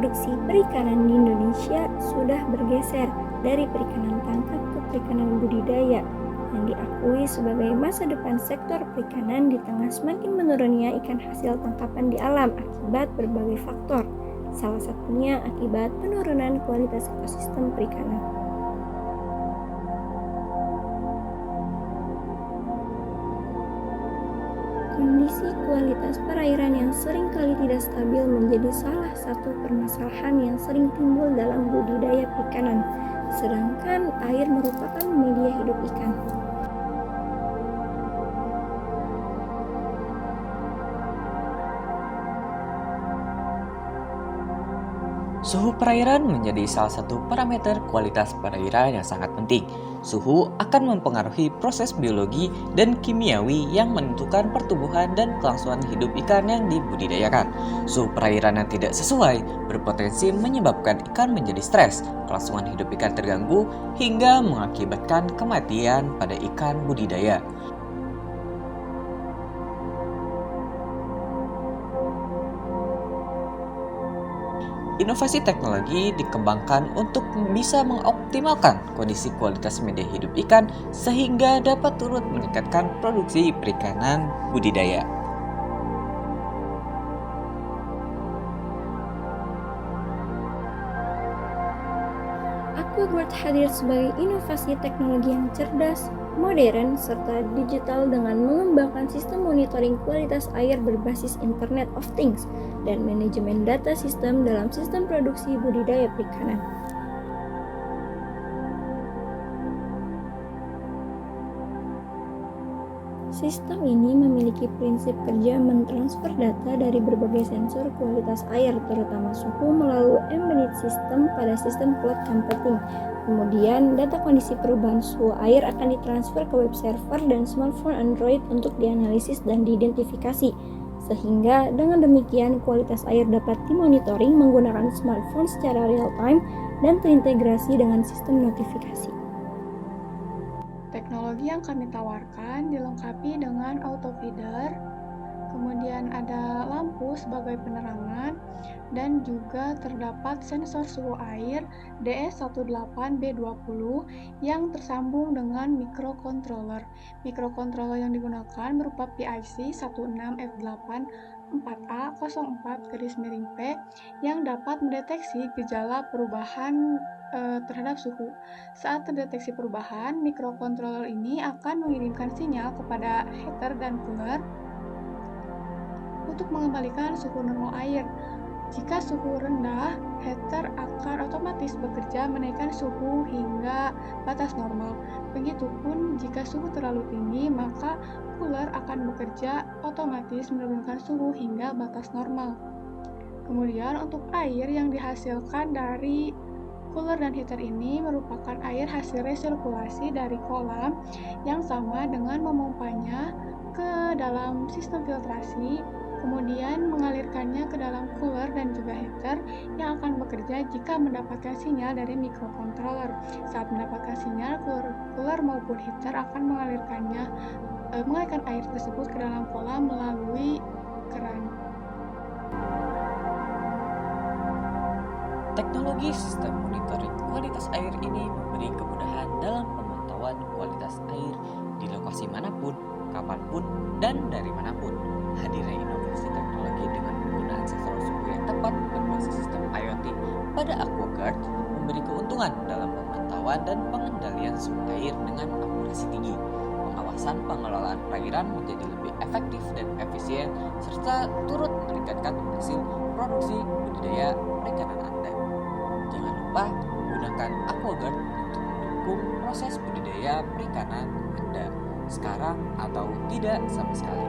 produksi perikanan di Indonesia sudah bergeser dari perikanan tangkap ke perikanan budidaya yang diakui sebagai masa depan sektor perikanan di tengah semakin menurunnya ikan hasil tangkapan di alam akibat berbagai faktor, salah satunya akibat penurunan kualitas ekosistem perikanan. Kondisi kualitas perairan yang seringkali tidak stabil menjadi salah satu permasalahan yang sering timbul dalam budidaya perikanan, sedangkan air merupakan media hidup ikan. Suhu perairan menjadi salah satu parameter kualitas perairan yang sangat penting. Suhu akan mempengaruhi proses biologi dan kimiawi yang menentukan pertumbuhan dan kelangsungan hidup ikan yang dibudidayakan. Suhu perairan yang tidak sesuai berpotensi menyebabkan ikan menjadi stres, kelangsungan hidup ikan terganggu, hingga mengakibatkan kematian pada ikan budidaya. Inovasi teknologi dikembangkan untuk bisa mengoptimalkan kondisi kualitas media hidup ikan sehingga dapat turut meningkatkan produksi perikanan budidaya. Aquaguard hadir sebagai inovasi teknologi yang cerdas, modern, serta digital dengan mengembangkan sistem monitoring kualitas air berbasis Internet of Things dan manajemen data sistem dalam sistem produksi budidaya perikanan. Sistem ini memiliki prinsip kerja mentransfer data dari berbagai sensor kualitas air, terutama suhu melalui embedded system pada sistem cloud computing. Kemudian, data kondisi perubahan suhu air akan ditransfer ke web server dan smartphone Android untuk dianalisis dan diidentifikasi. Sehingga dengan demikian kualitas air dapat dimonitoring menggunakan smartphone secara real time dan terintegrasi dengan sistem notifikasi. Teknologi yang kami tawarkan dilengkapi dengan auto feeder, kemudian ada lampu sebagai penerangan, dan juga terdapat sensor suhu air DS18B20 yang tersambung dengan microcontroller. Microcontroller yang digunakan berupa PIC 16F8 4A04-P yang dapat mendeteksi gejala perubahan terhadap suhu. Saat terdeteksi perubahan, microcontroller ini akan mengirimkan sinyal kepada heater dan cooler untuk mengembalikan suhu normal air. Jika suhu rendah, heater akan otomatis bekerja menaikkan suhu hingga batas normal. Begitupun jika suhu terlalu tinggi, maka cooler akan bekerja otomatis menurunkan suhu hingga batas normal. Kemudian untuk air yang dihasilkan dari cooler dan heater ini merupakan air hasil resirkulasi dari kolam yang sama dengan memompanya ke dalam sistem filtrasi, kemudian mengalirkannya ke dalam cooler dan juga heater yang akan bekerja jika mendapatkan sinyal dari microcontroller. Saat mendapatkan sinyal, cooler maupun heater akan mengalirkan air tersebut ke dalam kolam melalui keran. Teknologi sistem monitoring kualitas air ini memberi kemudahan dalam pemantauan kualitas air di lokasi manapun, kapanpun, dan dari manapun. Hadirnya inovasi teknologi dengan penggunaan sensor suhu yang tepat berbasis sistem IoT pada Aquaguard memberi keuntungan dalam pemantauan dan pengendalian suhu air dengan akurasi tinggi. Pengawasan pengelolaan perairan menjadi lebih efektif dan efisien serta turut meningkatkan hasil produksi budidaya perikanan Anda. Jangan lupa gunakan Aquaguard untuk mendukung proses budidaya perikanan Anda sekarang atau tidak sama sekali.